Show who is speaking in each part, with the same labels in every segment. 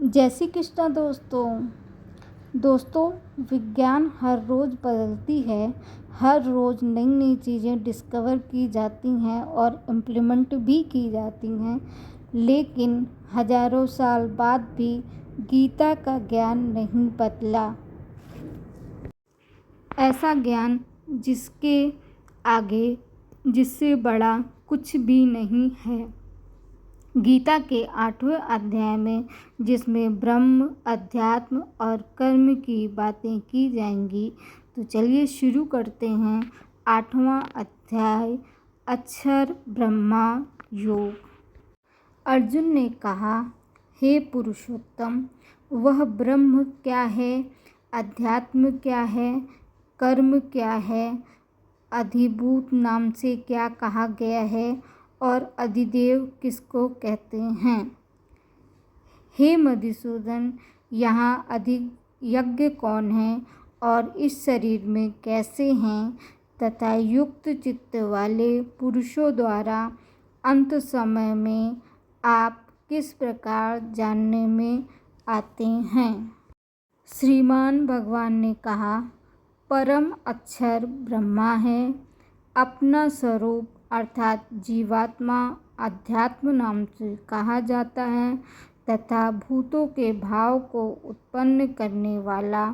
Speaker 1: जय श्री कृष्णा दोस्तों विज्ञान हर रोज़ बदलती है। हर रोज़ नई नई चीज़ें डिस्कवर की जाती हैं और इम्प्लीमेंट भी की जाती हैं, लेकिन हजारों साल बाद भी गीता का ज्ञान नहीं बदला। ऐसा ज्ञान जिसके आगे जिससे बड़ा कुछ भी नहीं है। गीता के 8वें अध्याय में, जिसमें ब्रह्म, अध्यात्म और कर्म की बातें की जाएंगी, तो चलिए शुरू करते हैं। 8वां अध्याय, अक्षर ब्रह्मा योग। अर्जुन ने कहा, हे पुरुषोत्तम, वह ब्रह्म क्या है, अध्यात्म क्या है, कर्म क्या है, अधिभूत नाम से क्या कहा गया है और अधिदेव किसको कहते हैं। हे मधुसूदन, यहाँ अधिक यज्ञ कौन है और इस शरीर में कैसे हैं, तथा युक्त चित्त वाले पुरुषों द्वारा अंत समय में आप किस प्रकार जानने में आते हैं। श्रीमान भगवान ने कहा, परम अक्षर ब्रह्मा है। अपना स्वरूप अर्थात जीवात्मा अध्यात्म नाम से कहा जाता है, तथा भूतों के भाव को उत्पन्न करने वाला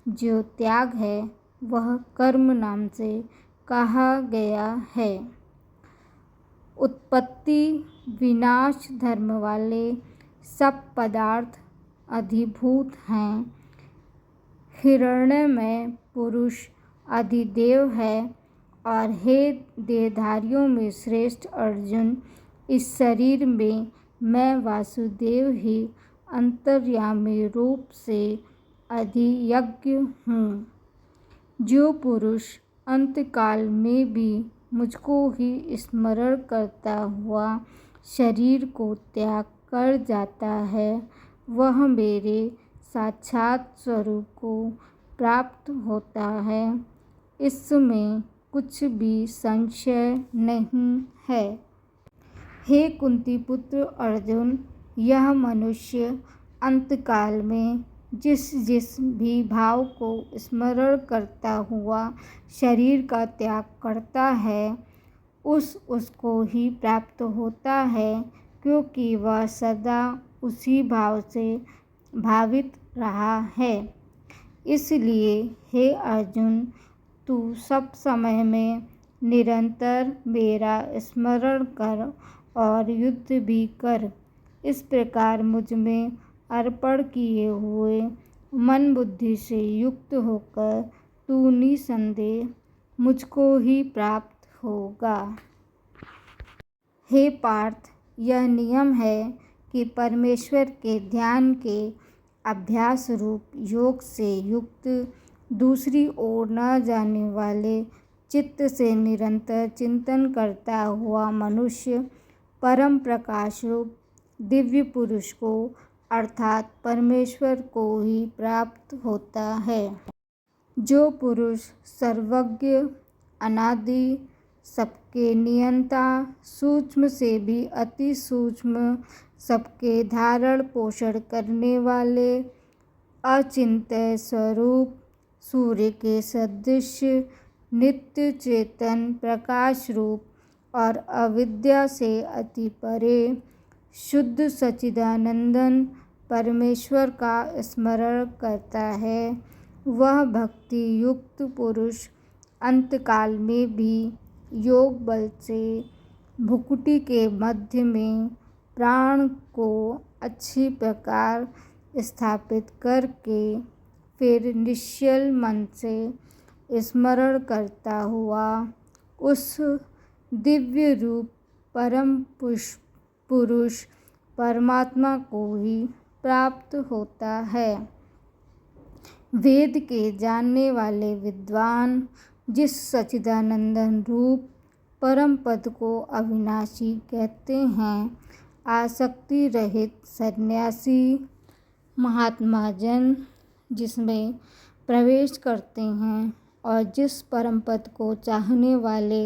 Speaker 1: जो त्याग है वह कर्म नाम से कहा गया है। उत्पत्ति विनाश धर्म वाले सब पदार्थ अधिभूत हैं। हिरण्यमय पुरुष अधिदेव है। और हे देहधारियों में श्रेष्ठ अर्जुन, इस शरीर में मैं वासुदेव ही अंतर्यामी रूप से अधियज्ञ हूँ। जो पुरुष अंतकाल में भी मुझको ही स्मरण करता हुआ शरीर को त्याग कर जाता है, वह मेरे साक्षात स्वरूप को प्राप्त होता है। इसमें कुछ भी संशय नहीं है। हे कुंती पुत्र अर्जुन, यह मनुष्य अंतकाल में जिस भी भाव को स्मरण करता हुआ शरीर का त्याग करता है, उसको ही प्राप्त होता है, क्योंकि वह सदा उसी भाव से भावित रहा है। इसलिए हे अर्जुन, तू सब समय में निरंतर मेरा स्मरण कर और युद्ध भी कर। इस प्रकार मुझ में अर्पण किए हुए मन बुद्धि से युक्त होकर तू निसंदेह मुझको ही प्राप्त होगा। हे पार्थ, यह नियम है कि परमेश्वर के ध्यान के अभ्यास रूप योग से युक्त दूसरी ओर न जाने वाले चित्त से निरंतर चिंतन करता हुआ मनुष्य परम प्रकाश रूप दिव्य पुरुष को अर्थात परमेश्वर को ही प्राप्त होता है। जो पुरुष सर्वज्ञ, अनादि, सबके नियंता, सूक्ष्म से भी अति सूक्ष्म, सबके धारण पोषण करने वाले, अचिंत्य स्वरूप, सूर्य के सदृश, नित्य चेतन प्रकाश रूप और अविद्या से अति परे शुद्ध सच्चिदानंदन परमेश्वर का स्मरण करता है, वह भक्ति युक्त पुरुष अंतकाल में भी योग बल से भ्रुकुटी के मध्य में प्राण को अच्छी प्रकार स्थापित करके फिर निश्चल मन से स्मरण करता हुआ उस दिव्य रूप परम पुरुष परमात्मा को ही प्राप्त होता है। वेद के जानने वाले विद्वान जिस सच्चिदानंदन रूप परम पद को अविनाशी कहते हैं, आसक्ति रहित सन्यासी महात्मा जन जिसमें प्रवेश करते हैं और जिस परम पद को चाहने वाले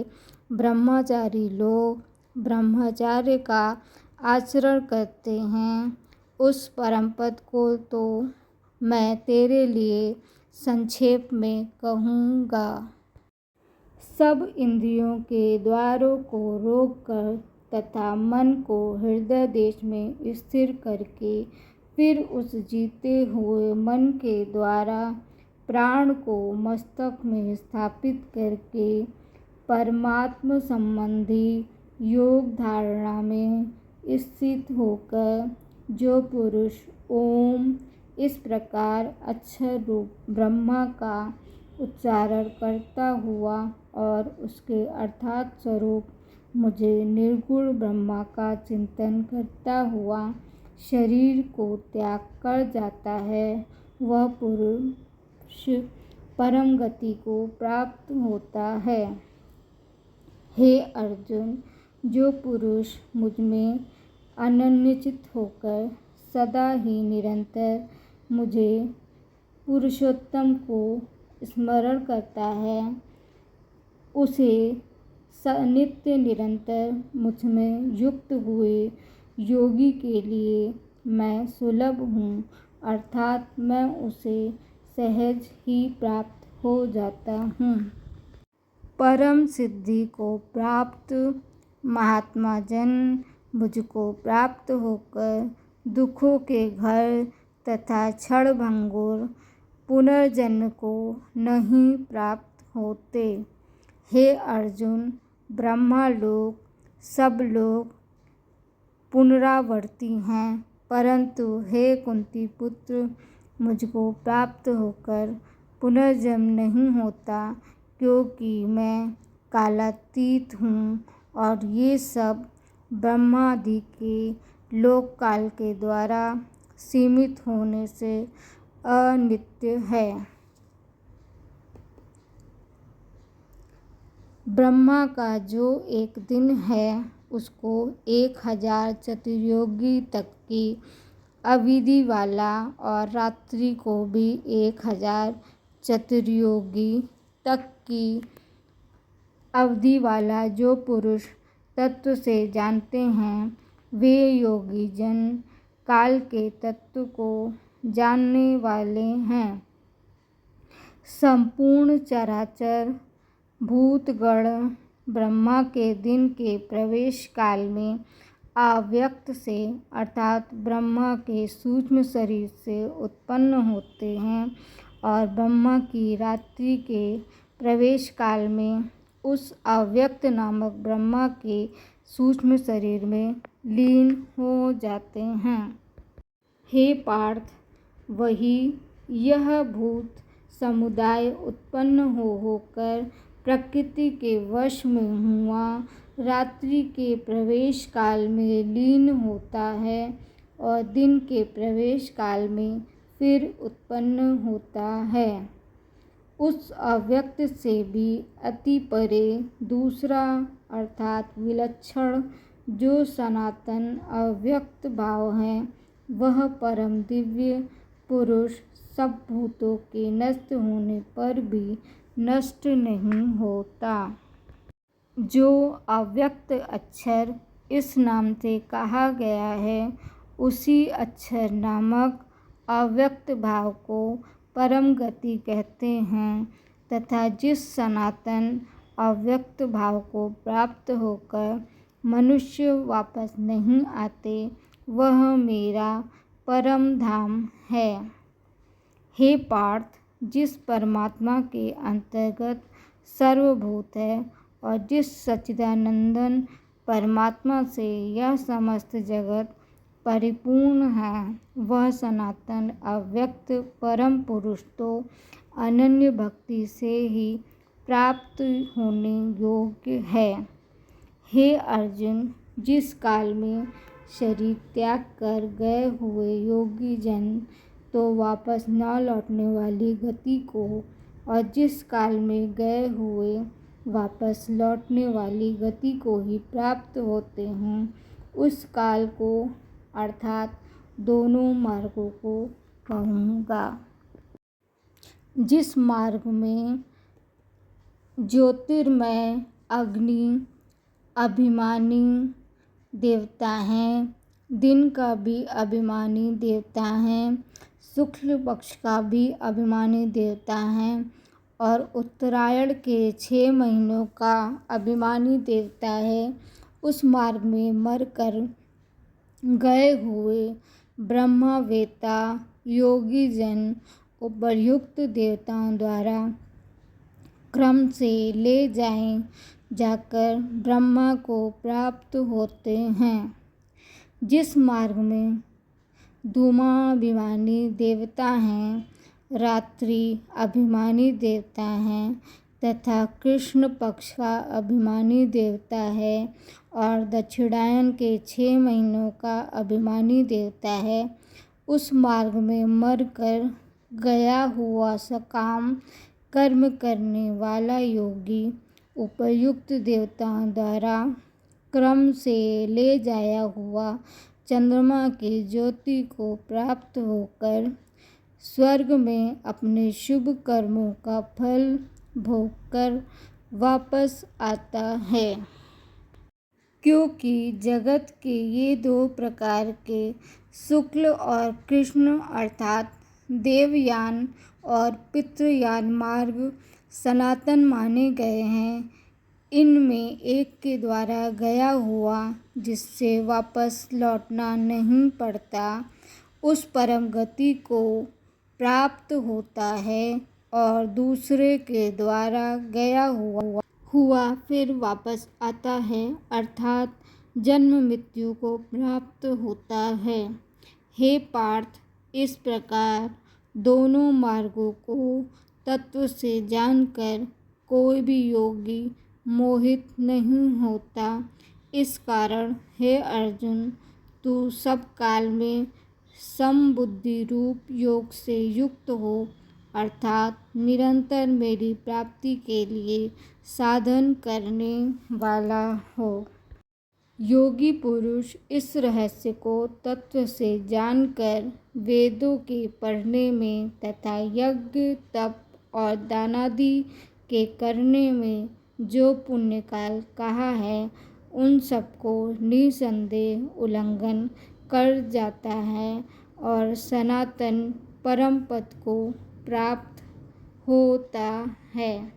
Speaker 1: ब्रह्मचारी लोग ब्रह्मचार्य का आचरण करते हैं, उस परम पद को तो मैं तेरे लिए संक्षेप में कहूँगा। सब इंद्रियों के द्वारों को रोककर तथा मन को हृदय देश में स्थिर करके फिर उस जीते हुए मन के द्वारा प्राण को मस्तक में स्थापित करके परमात्म संबंधी योग धारणा में स्थित होकर जो पुरुष ओम इस प्रकार अक्षर रूप ब्रह्मा का उच्चारण करता हुआ और उसके अर्थात स्वरूप मुझे निर्गुण ब्रह्मा का चिंतन करता हुआ शरीर को त्याग कर जाता है, वह पुरुष परम गति को प्राप्त होता है। हे अर्जुन, जो पुरुष मुझ में अनन्यचित होकर सदा ही निरंतर मुझे पुरुषोत्तम को स्मरण करता है, उसे नित्य निरंतर मुझ में युक्त हुए योगी के लिए मैं सुलभ हूँ, अर्थात मैं उसे सहज ही प्राप्त हो जाता हूँ। परम सिद्धि को प्राप्त महात्मा जन मुझको प्राप्त होकर दुखों के घर तथा क्षणभंगुर पुनर्जन्म को नहीं प्राप्त होते। हे अर्जुन, ब्रह्मा लोक सब लोग पुनरावर्ती हैं, परंतु हे कुंती पुत्र, मुझको प्राप्त होकर पुनर्जन्म नहीं होता, क्योंकि मैं कालातीत हूँ और ये सब ब्रह्मादि के लोक काल के द्वारा सीमित होने से अनित्य है। ब्रह्मा का जो एक दिन है उसको 1000 चतुर्युगी तक की अवधि वाला और रात्रि को भी 1000 चतुर्युगी तक की अवधि वाला जो पुरुष तत्व से जानते हैं, वे योगी जन काल के तत्व को जानने वाले हैं। संपूर्ण चराचर भूतगण ब्रह्मा के दिन के प्रवेश काल में अव्यक्त से अर्थात ब्रह्मा के सूक्ष्म शरीर से उत्पन्न होते हैं और ब्रह्मा की रात्रि के प्रवेश काल में उस अव्यक्त नामक ब्रह्मा के सूक्ष्म शरीर में लीन हो जाते हैं। हे पार्थ, वही यह भूत समुदाय उत्पन्न होकर प्रकृति के वश में हुआ रात्रि के प्रवेश काल में लीन होता है और दिन के प्रवेश काल में फिर उत्पन्न होता है। उस अव्यक्त से भी अति परे दूसरा अर्थात विलक्षण जो सनातन अव्यक्त भाव है, वह परम दिव्य पुरुष सब भूतों के नष्ट होने पर भी नष्ट नहीं होता। जो अव्यक्त अक्षर इस नाम से कहा गया है, उसी अक्षर नामक अव्यक्त भाव को परम गति कहते हैं तथा जिस सनातन अव्यक्त भाव को प्राप्त होकर मनुष्य वापस नहीं आते, वह मेरा परम धाम है। हे पार्थ, जिस परमात्मा के अंतर्गत सर्वभूत है और जिस सच्चिदानंदन परमात्मा से यह समस्त जगत परिपूर्ण है, वह सनातन अव्यक्त परम पुरुष तो अनन्य भक्ति से ही प्राप्त होने योग्य है। हे अर्जुन, जिस काल में शरीर त्याग कर गए हुए योगी जन तो वापस न लौटने वाली गति को और जिस काल में गए हुए वापस लौटने वाली गति को ही प्राप्त होते हैं, उस काल को अर्थात दोनों मार्गों को कहूँगा। जिस मार्ग में ज्योतिर्मय अग्नि अभिमानी देवता हैं, दिन का भी अभिमानी देवता है, शुक्ल पक्ष का भी अभिमानी देवता है और उत्तरायण के 6 महीनों का अभिमानी देवता है। उस मार्ग में मरकर गए हुए ब्रह्मवेत्ता योगी जन उपर्युक्त देवताओं द्वारा क्रम से ले जाकर ब्रह्मा को प्राप्त होते हैं। जिस मार्ग में धूमाभिमानी देवता हैं, रात्रि अभिमानी देवता हैं तथा कृष्ण पक्ष का अभिमानी देवता है और दक्षिणायन के 6 महीनों का अभिमानी देवता है, उस मार्ग में मरकर गया हुआ सकाम कर्म करने वाला योगी उपर्युक्त देवताओं द्वारा क्रम से ले जाया हुआ चंद्रमा की ज्योति को प्राप्त होकर स्वर्ग में अपने शुभ कर्मों का फल भोगकर वापस आता है। क्योंकि जगत के ये 2 प्रकार के शुक्ल और कृष्ण अर्थात देवयान और पितृयान मार्ग सनातन माने गए हैं, इनमें एक के द्वारा गया हुआ जिससे वापस लौटना नहीं पड़ता उस परम गति को प्राप्त होता है और दूसरे के द्वारा गया हुआ फिर वापस आता है अर्थात जन्म मृत्यु को प्राप्त होता है। हे पार्थ, इस प्रकार दोनों मार्गों को तत्व से जानकर कोई भी योगी मोहित नहीं होता। इस कारण हे अर्जुन, तू सब काल में समबुद्धि रूप योग से युक्त हो अर्थात निरंतर मेरी प्राप्ति के लिए साधन करने वाला हो। योगी पुरुष इस रहस्य को तत्व से जानकर वेदों के पढ़ने में तथा यज्ञ तप और दानादि के करने में जो पुण्यकाल कहा है, उन सबको निसंदेह उल्लंघन कर जाता है और सनातन परम पद को प्राप्त होता है।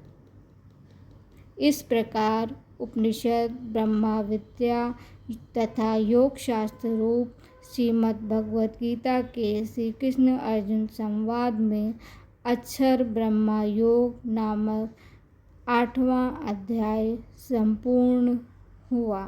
Speaker 1: इस प्रकार उपनिषद, ब्रह्मा विद्या तथा योग शास्त्र रूप श्रीमद् भगवद गीता के श्री कृष्ण अर्जुन संवाद में अक्षर ब्रह्मा योग नामक 8वां अध्याय संपूर्ण हुआ।